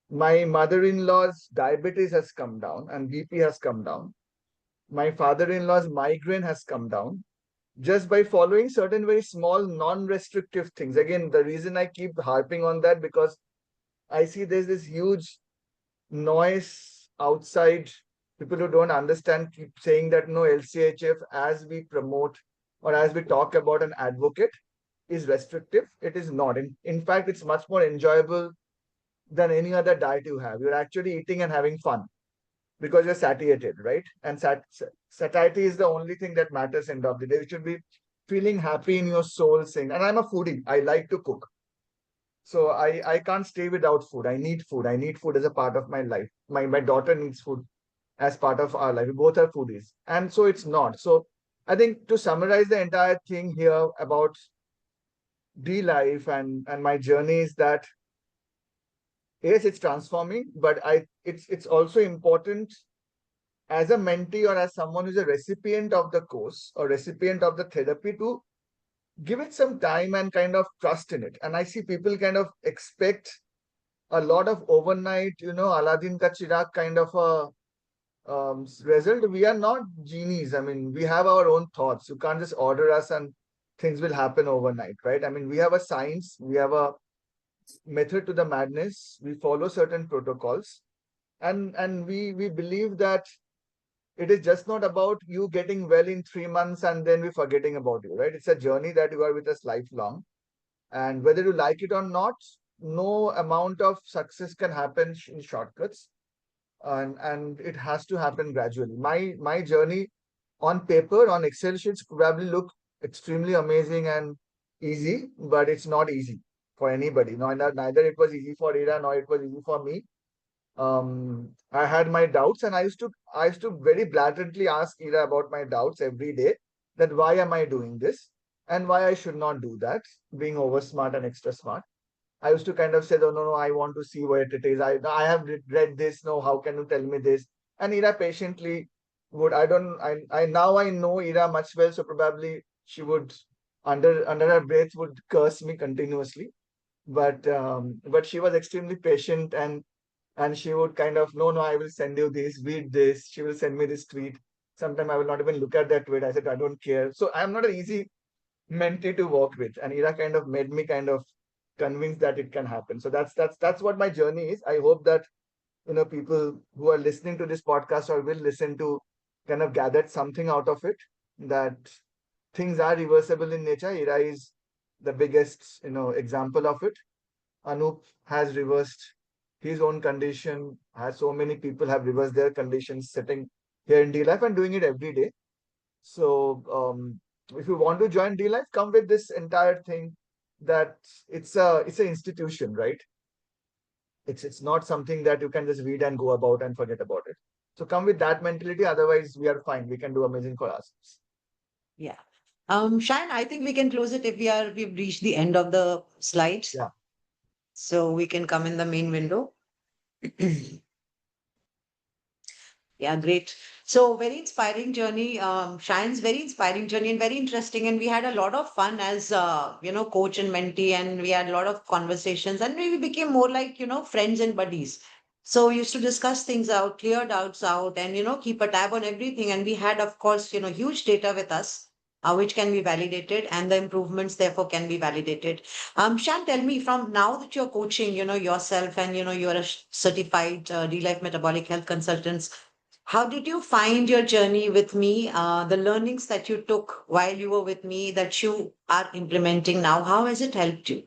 My mother-in-law's diabetes has come down and BP has come down. My father-in-law's migraine has come down just by following certain very small non-restrictive things. Again, the reason I keep harping on that because I see there's this huge noise outside. People who don't understand keep saying that no, LCHF, as we promote or as we talk about and advocate, is restrictive. It is not. In fact, it's much more enjoyable than any other diet you have. You're actually eating and having fun because you're satiated, right? And satiety is the only thing that matters end of the day. It should be feeling happy in your soul, saying, and I'm a foodie, I like to cook. So I can't stay without food. I need food. I need food as a part of my life. My daughter needs food as part of our life. We both are foodies. And so it's not. So I think to summarize the entire thing here about D life and my journey is that yes, it's transforming, but it's also important as a mentee or as someone who's a recipient of the course or recipient of the therapy to give it some time and kind of trust in it. And I see people kind of expect a lot of overnight, Aladdin ka chirag kind of a result. We are not genies. I mean, we have our own thoughts. You can't just order us and things will happen overnight, right? I mean, we have a science, we have a method to the madness. We follow certain protocols, and we believe that it is just not about you getting well in 3 months and then we forgetting about you, right? It's a journey that you are with us lifelong, and whether you like it or not, no amount of success can happen in shortcuts, and it has to happen gradually. My journey on paper, on Excel sheets, probably look extremely amazing and easy, but it's not easy for anybody. No, neither it was easy for Ira, nor it was easy for me. I had my doubts, and I used to very blatantly ask Ira about my doubts every day, that why am I doing this and why I should not do that, being over smart and extra smart. I used to kind of say, oh, no, no, I want to see what it is. I have read this. No, how can you tell me this? And Ira patiently would, I don't, I now I know Ira much well. So probably she would, under her breath, would curse me continuously. But she was extremely patient, and she would kind of, no, no, I will send you this, read this. She will send me this tweet. Sometimes I will not even look at that tweet. I said, I don't care. So I'm not an easy mentee to work with, and Ira kind of made me kind of convinced that it can happen. So that's what my journey is. I hope that people who are listening to this podcast or will listen to kind of gathered something out of it, that things are reversible in nature. Ira is the biggest example of it. Anup has reversed his own condition. Has so many people have reversed their conditions sitting here in D Life and doing it every day. So if you want to join D Life, come with this entire thing that it's an institution, right? It's not something that you can just read and go about and forget about it. So come with that mentality. Otherwise, we are fine. We can do amazing for ourselves. Yeah. Shine, I think we can close it if we've reached the end of the slides. Yeah. So we can come in the main window. Yeah, great. So very inspiring journey. Shine's very inspiring journey and very interesting. And we had a lot of fun as coach and mentee, and we had a lot of conversations, and we became more like friends and buddies. So we used to discuss things out, clear doubts out, and keep a tab on everything. And we had, of course, huge data with us, which can be validated, and the improvements therefore can be validated. Shan, tell me, from now that you're coaching, yourself, and you're a certified D-Life metabolic health consultant, how did you find your journey with me? The learnings that you took while you were with me that you are implementing now, how has it helped you?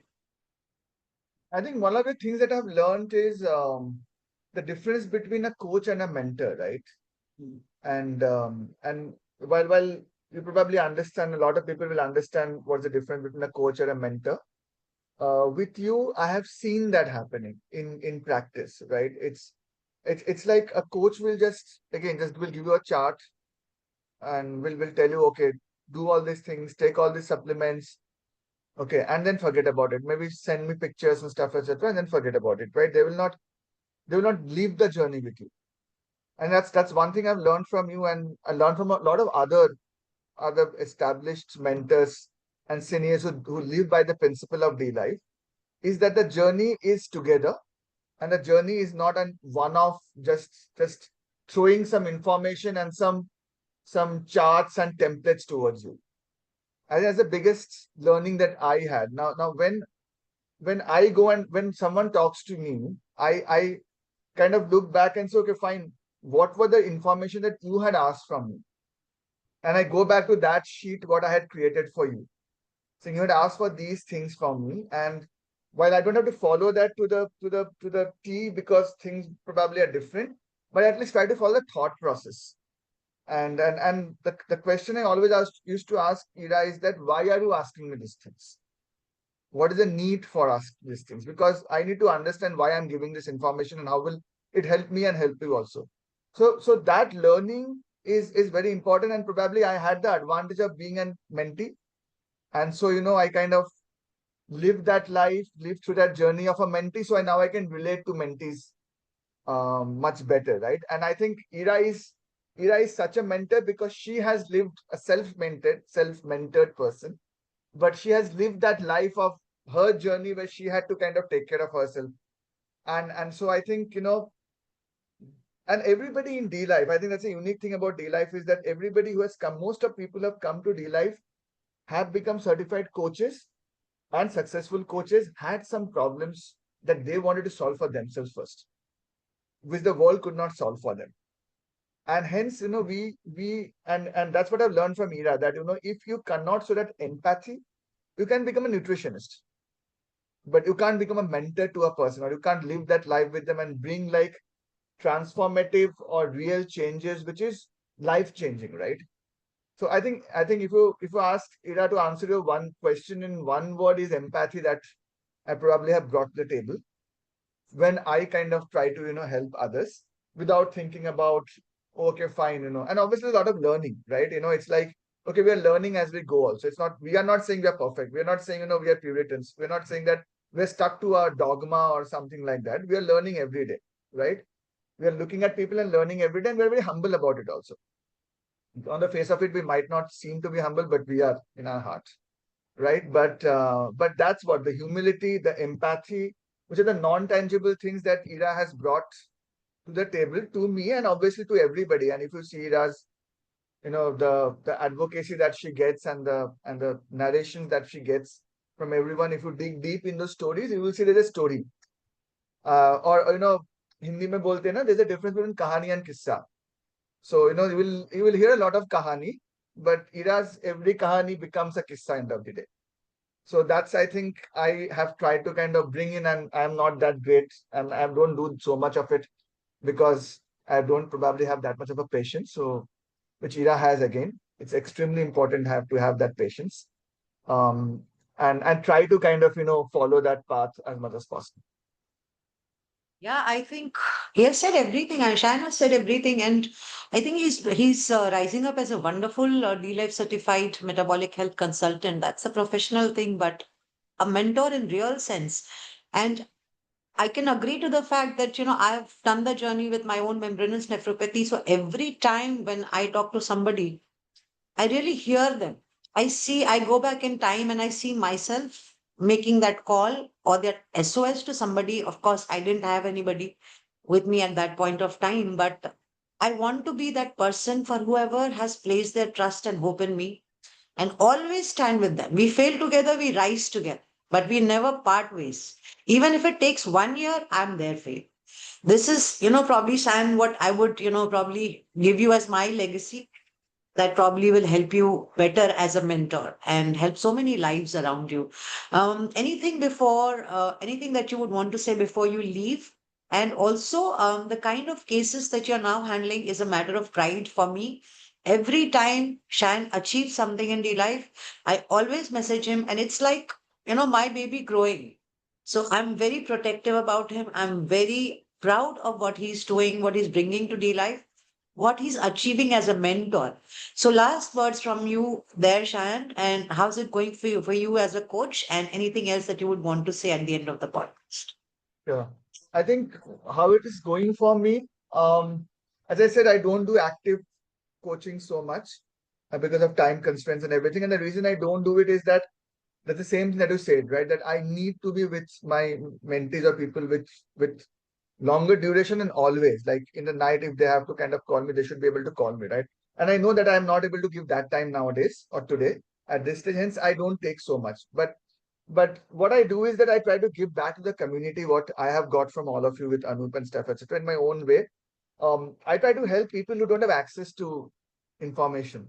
I think one of the things that I've learned is the difference between a coach and a mentor, right? Mm. And while you probably understand, a lot of people will understand what's the difference between a coach or a mentor. With you, I have seen that happening in practice, right? It's like a coach will just will give you a chart and will tell you, okay, do all these things, take all these supplements, okay, and then forget about it. Maybe send me pictures and stuff, etc., and then forget about it, right? They will not leave the journey with you. And that's one thing I've learned from you, and I learned from a lot of other established mentors and seniors who live by the principle of D life, is that the journey is together, and the journey is not an one-off, just throwing some information and some charts and templates towards you. I think that's the biggest learning that I had. Now when I go and when someone talks to me, I kind of look back and say, okay, fine, what were the information that you had asked from me? And I go back to that sheet what I had created for you. So you had asked for these things from me, and while I don't have to follow that to the T because things probably are different, but at least try to follow the thought process. And the question I always used to ask Ira is that why are you asking me these things? What is the need for us these things? Because I need to understand why I'm giving this information and how will it help me and help you also. So that learning is very important, and probably I had the advantage of being a mentee, and so I kind of lived that life, lived through that journey of a mentee. So now I can relate to mentees much better, right? And I think Ira is such a mentor because she has lived a self-mentored person, but she has lived that life of her journey where she had to kind of take care of herself. And so I think, and everybody in D Life, I think that's a unique thing about D Life is that everybody who has come, most of people have come to D Life have become certified coaches, and successful coaches had some problems that they wanted to solve for themselves first, which the world could not solve for them. And hence, we and that's what I've learned from Ira, that if you cannot show that empathy, you can become a nutritionist, but you can't become a mentor to a person, or you can't live that life with them and bring like transformative or real changes, which is life changing, right? So I think if you ask Ira to answer your one question in one word, is empathy, that I probably have brought to the table when I kind of try to help others without thinking about, okay, fine, and obviously a lot of learning, right? It's like, okay, we are learning as we go also. It's not, we are not saying we are perfect, we are not saying we are Puritans, we're not saying that we're stuck to our dogma or something like that. We are learning every day, right? We are looking at people and learning every day, and we're very humble about it also. On the face of it, we might not seem to be humble, but we are in our heart, right? But that's what the humility, the empathy, which are the non-tangible things that Ira has brought to the table, to me and obviously to everybody. And if you see Ira's, the advocacy that she gets, and the narration that she gets from everyone, if you dig deep in those stories, you will see there's a story. Or Hindi mein bolte na, there's a difference between kahani and kissa. So you will hear a lot of kahani, but Ira's every kahani becomes a kissa end of the day. So that's, I think, I have tried to kind of bring in, and I'm not that great, and I don't do so much of it because I don't probably have that much of a patience. So which Ira has again. It's extremely important to have that patience. Um, and try to kind of follow that path as much as possible. Yeah, I think he has said everything. Anshan has said everything, and I think he's rising up as a wonderful D-Life certified metabolic health consultant. That's a professional thing, but a mentor in real sense. And I can agree to the fact that I've done the journey with my own membranous nephropathy. So every time when I talk to somebody, I really hear them. I go back in time and I see myself making that call or that SOS to somebody. Of course, I didn't have anybody with me at that point of time, but I want to be that person for whoever has placed their trust and hope in me, and always stand with them. We fail together, we rise together, but we never part ways. Even if it takes 1 year, I'm there for you. This is, probably, Sam, what I would, probably give you as my legacy that probably will help you better as a mentor and help so many lives around you. Anything that you would want to say before you leave? And also, the kind of cases that you're now handling is a matter of pride for me. Every time Shan achieves something in the life, I always message him, and it's like, my baby growing. So I'm very protective about him. I'm very proud of what he's doing, what he's bringing to the life, what he's achieving as a mentor. So, last words from you there, Shayan, and how's it going for you as a coach, and anything else that you would want to say at the end of the podcast? Yeah. I think how it is going for me, as I said, I don't do active coaching so much because of time constraints and everything. And the reason I don't do it is that that's the same thing that you said, right? That I need to be with my mentees or people with longer duration, and always like in the night, if they have to kind of call me, they should be able to call me, right? And I know that I'm not able to give that time nowadays or today at this stage, hence I don't take so much. But what I do is that I try to give back to the community what I have got from all of you with Anup and stuff, etc., in my own way. I try to help people who don't have access to information,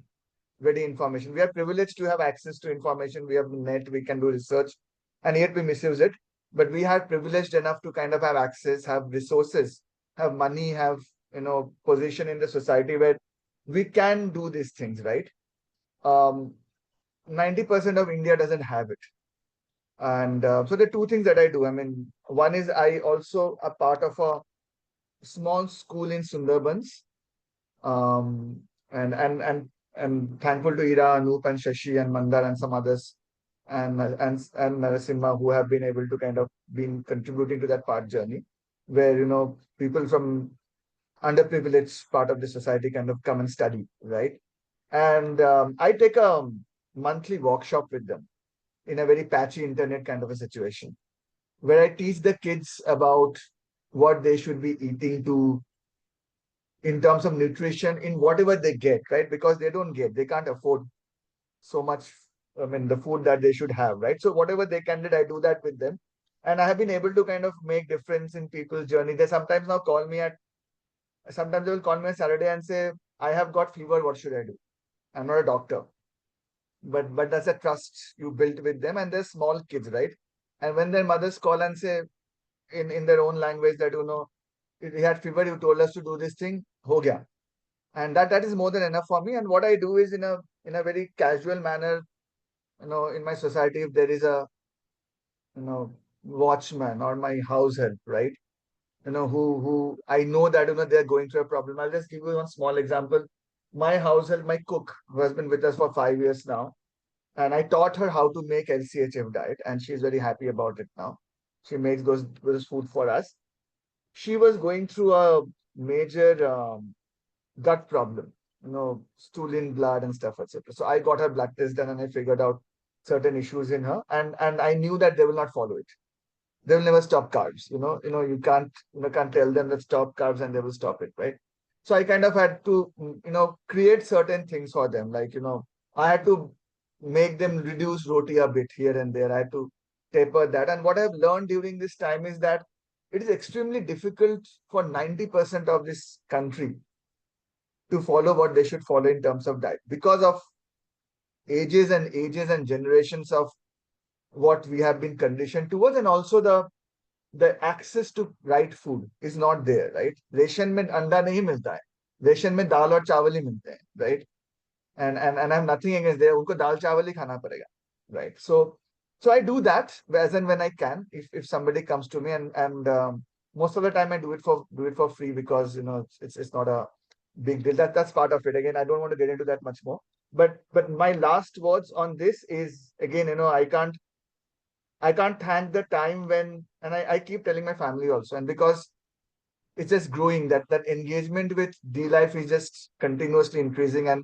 ready information. We are privileged to have access to information. We have net, we can do research, and yet we misuse it. But we are privileged enough to kind of have access, have resources, have money, have position in the society where we can do these things, right? Um, 90% of India doesn't have it. And so there are two things that I do. I mean, one is I also a part of a small school in Sundarbans. Um, and thankful to Ira, Anoop, and Shashi, and Mandar, and some others, and Narasimha, who have been able to kind of been contributing to that part journey, where people from underprivileged part of the society kind of come and study, right? And I take a monthly workshop with them in a very patchy internet kind of a situation, where I teach the kids about what they should be eating to in terms of nutrition in whatever they get, right? Because they can't afford so much, I mean, the food that they should have, right? So whatever they can do, I do that with them. And I have been able to kind of make difference in people's journey. They sometimes they will call me on Saturday and say, I have got fever, what should I do? I'm not a doctor, but that's a trust you built with them, and they're small kids, right? And when their mothers call and say in their own language that, he had fever, you told us to do this thing, ho gaya. And that is more than enough for me. And what I do is in a very casual manner, in my society, if there is a watchman or my house help, right? Who I know that they're going through a problem. I'll just give you one small example. My house help, my cook, who has been with us for 5 years now, and I taught her how to make LCHF diet, and she's very happy about it now. She makes those food for us. She was going through a major gut problem, stool in blood and stuff, etc. So I got her blood test done, and I figured out certain issues in her, and I knew that they will not follow it. They will never stop carbs. You can't tell them that stop carbs and they will stop it, right? So I kind of had to, create certain things for them. Like, I had to make them reduce roti a bit here and there. I had to taper that. And what I've learned during this time is that it is extremely difficult for 90% of this country to follow what they should follow in terms of diet because of ages and generations of what we have been conditioned towards, and also the access to right food is not there, right? Ration में अंडा नहीं मिलता है, ration में दाल और चावल ही मिलते हैं, right? And I have nothing against there, उनको दाल चावल ही खाना पड़ेगा, right? So I do that as and when I can. If somebody comes to me, and most of the time I do it for free, because it's not a big deal. That's part of it. Again, I don't want to get into that much more. But my last words on this is, again, I can't thank the time when, and I keep telling my family also, and because it's just growing, that engagement with D life is just continuously increasing, and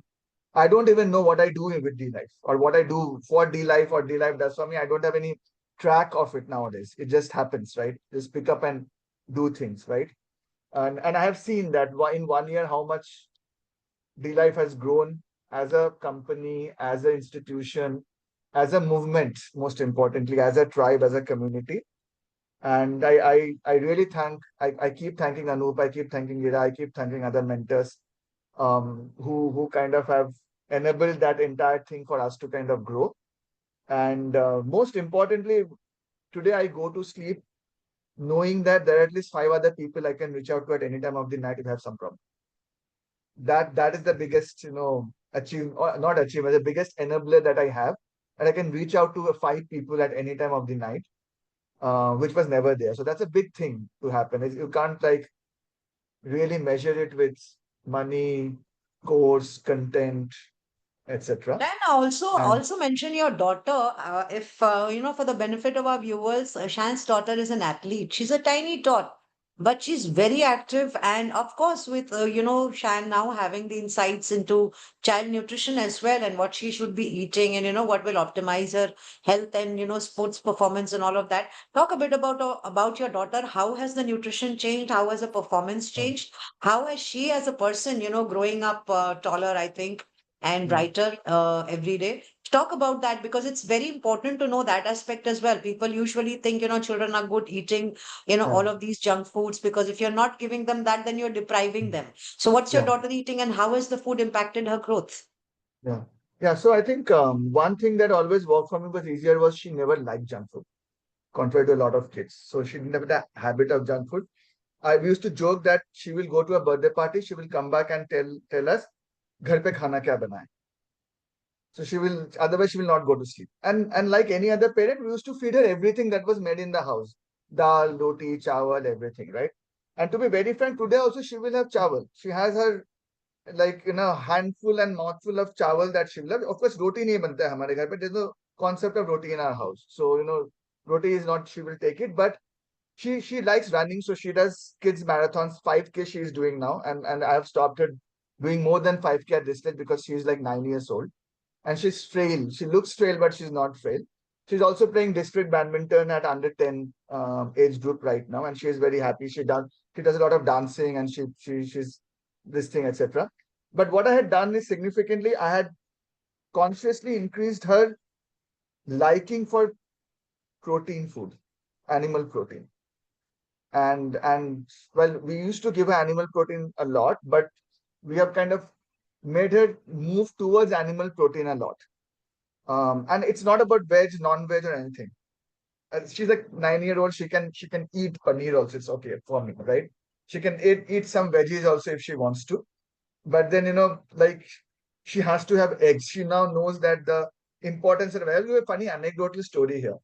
I don't even know what I do with D life, or what I do for D life, or D life does for me. I don't have any track of it nowadays. It just happens, right? Just pick up and do things, right? And I have seen that in 1 year how much D life has grown as a company, as an institution, as a movement, most importantly, as a tribe, as a community. And I really I keep thanking Anoop, I keep thanking Ira, I keep thanking other mentors, who kind of have enabled that entire thing for us to kind of grow. And most importantly, today I go to sleep knowing that there are at least 5 other people I can reach out to at any time of the night if I have some problem. That is the biggest, achieve or not achievement, the biggest enabler that I have. And I can reach out to 5 people at any time of the night, which was never there. So that's a big thing to happen. You can't like really measure it with money, course, content, etc. Then And also mention your daughter. If for the benefit of our viewers, Shan's daughter is an athlete. She's a tiny tot, but she's very active. And of course, with Shan now having the insights into child nutrition as well, and what she should be eating, and what will optimize her health and sports performance and all of that. Talk a bit about your daughter. How has the nutrition changed? How has the performance uh, changed? How has she, as a person, growing up taller, I think, and mm, brighter every day. Talk about that, because it's very important to know that aspect as well. People usually think, children are good eating, yeah, all of these junk foods, because if you're not giving them that, then you're depriving mm, them. So, what's your yeah, daughter eating, and how has the food impacted her growth? yeah, yeah. So I think one thing that always worked for me was easier was she never liked junk food, contrary to a lot of kids. So she didn't have the habit of junk food. I used to joke that she will go to a birthday party, she will come back and tell us, घर पे खाना क्या बनाए. So she will, otherwise she will not go to sleep. And like any other parent, we used to feed her everything that was made in the house. Dal, roti, chawal, everything, right? And to be very frank, today also she will have chawal. She has her like handful and mouthful of chawal that she will have. Of course, roti nahi banta hai hamare ghar pe. There's no concept of roti in our house. So roti is not, she will take it, but she likes running, so she does kids marathons. 5K she is doing now, and I have stopped her doing more than 5K at this stage because she is like 9 years old and she's frail. She looks frail, but she's not frail. She's also playing district badminton at under 10 age group right now, and she is very happy. She does a lot of dancing, and she's this thing, etc. But what I had done is significantly, I had consciously increased her liking for protein food, animal protein. And well, we used to give her animal protein a lot, but we have kind of made her move towards animal protein a lot. And it's not about veg, non-veg, or anything. She's like 9 year old. She can eat paneer also. It's okay for me, right? She can eat some veggies also if she wants to. But then like she has to have eggs. She now knows that the importance of. I'll give you a funny anecdotal story here.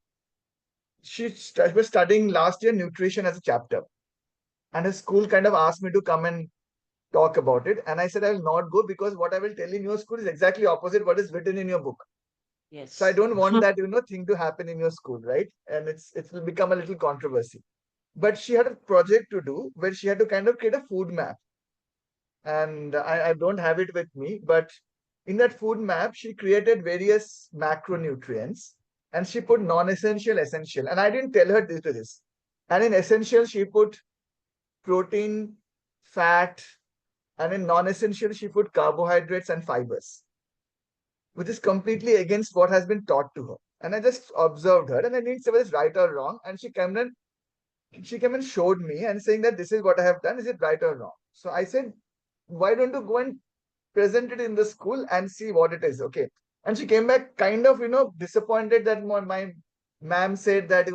She was studying last year nutrition as a chapter, and her school kind of asked me to come and talk about it. And I said I will not go because what I will tell in your school is exactly opposite what is written in your book. So I Yes. don't want that thing to happen in your school, right? And it will become a little controversy. But she had a project to do where she had to kind of create a food map, and I don't have it with me. But in that food map, she created various macronutrients, and she put non-essential, essential. And I didn't tell her this. And in essential, she put protein, fat, and in non-essential, she put carbohydrates and fibers, which is completely against what has been taught to her. And I just observed her, and I didn't say whether it's right or wrong. And she came and showed me and saying that this is what I have done. Is it right or wrong? So I said, why don't you go and present it in the school and see what it is? Okay. And she came back kind of, disappointed that my ma'am said that,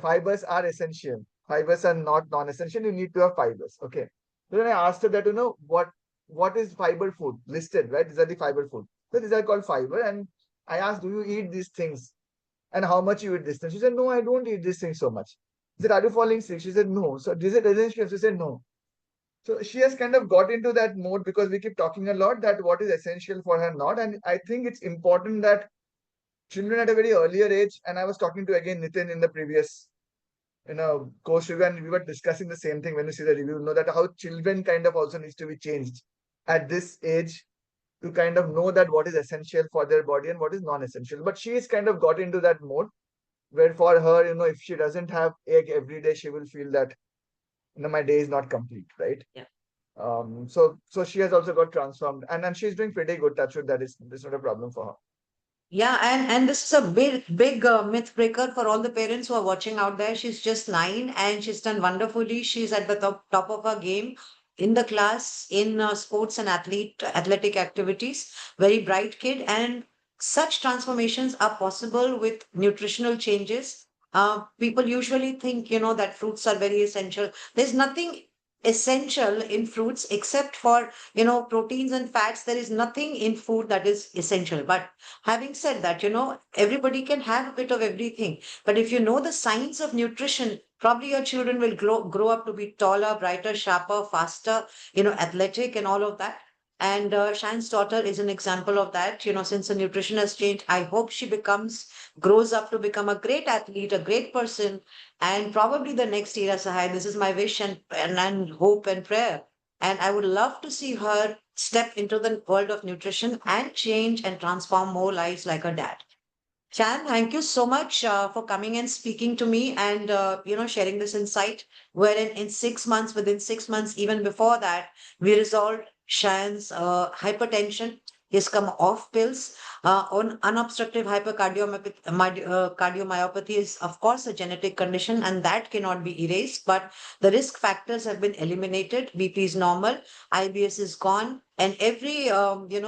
fibers are essential. Fibers are not non-essential. You need to have fibers. Okay. So then I asked her that, what is fiber food listed, right? These are the fiber food. So these are called fiber. And I asked, do you eat these things? And how much you eat this thing? She said, no, I don't eat this thing so much. I said, are you falling sick? She said, no. So is it essential? She said, no. So she has kind of got into that mode because we keep talking a lot that what is essential for her not. And I think it's important that children at a very earlier age, and I was talking to again Nitin in the previous course review, and we were discussing the same thing when you see the review, know that how children kind of also needs to be changed at this age to kind of know that what is essential for their body and what is non-essential. But she's kind of got into that mode where for her, if she doesn't have egg every day, she will feel that my day is not complete, right? Yeah. So she has also got transformed, and she's doing pretty good. Touch wood, that is this not a problem for her. Yeah, and this is a big myth breaker for all the parents who are watching out there. She's just 9 and she's done wonderfully. She's at the top of her game in the class in sports and athletic activities. Very bright kid, and such transformations are possible with nutritional changes. People usually think that fruits are very essential. There's nothing essential in fruits except for proteins and fats. There is nothing in food that is essential. But having said that, everybody can have a bit of everything. But if you know the science of nutrition, probably your children will grow up to be taller, brighter, sharper, faster, athletic, and all of that. And Shan's daughter is an example of that. Since the nutrition has changed, I hope she grows up to become a great athlete, a great person, and probably the next Era Sahai. This is my wish and hope and prayer. And I would love to see her step into the world of nutrition and change and transform more lives like her dad. Chan, thank you so much for coming and speaking to me and sharing this insight. Wherein in 6 months, within 6 months, even before that, we resolved Shan's hypertension. He's come off pills. On unobstructive cardiomyopathy is, of course, a genetic condition, and that cannot be erased. But the risk factors have been eliminated. BP is normal, IBS is gone, and every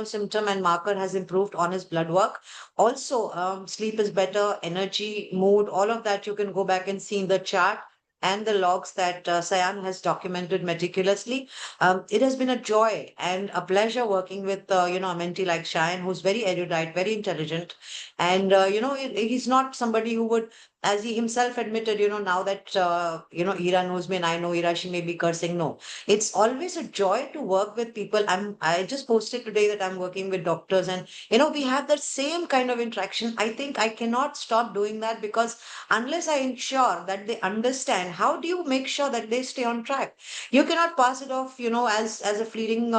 symptom and marker has improved on his blood work. Also, sleep is better, energy, mood, all of that you can go back and see in the chart. and the logs that Sayan has documented meticulously. It has been a joy and a pleasure working with a mentee like Sayan, who's very erudite, very intelligent, and he's not somebody who would, as he himself admitted, now that Ira knows me and I know Ira, she may be cursing. No, it's always a joy to work with people. I just posted today that I'm working with doctors, and we have that same kind of interaction. I think I cannot stop doing that, because unless I ensure that they understand, how do you make sure that they stay on track? You cannot pass it off, as a fleeting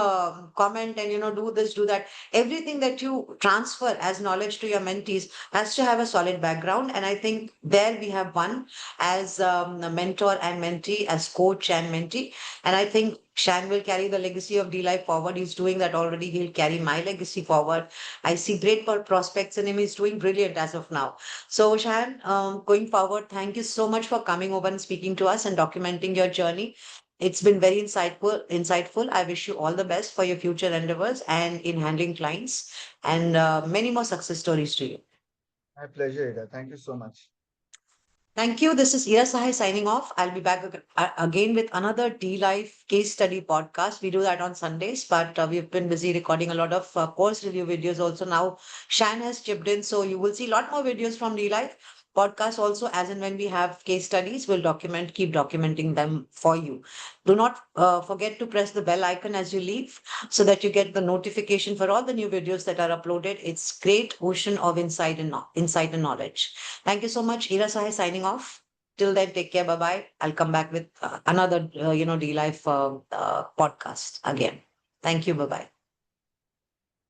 comment, and do this, do that. Everything that you transfer as knowledge to your mentees has to have a solid background, and I think there we have one as a mentor and mentee, as coach and mentee. And I think Shan will carry the legacy of D Life forward. He's doing that already. He'll carry my legacy forward. I see great prospects in him. He's doing brilliant as of now. So, Shan, going forward, thank you so much for coming over and speaking to us and documenting your journey. It's been very insightful. Insightful. I wish you all the best for your future endeavors and in handling clients, and many more success stories to you. My pleasure, Ida. Thank you so much. Thank you. This is Ira Sahai signing off. I'll be back again with another D Life case study podcast. We do that on Sundays, but we've been busy recording a lot of course review videos also. Now, Shan has chipped in, so you will see a lot more videos from D Life podcast also. As and when we have case studies, we'll keep documenting them for you. Do not forget to press the bell icon as you leave, so that you get the notification for all the new videos that are uploaded. It's great ocean of insight and knowledge. Thank you so much. Ira Sahay signing off. Till then, take care. Bye bye. I'll come back with another, D Life podcast again. Thank you. Bye bye.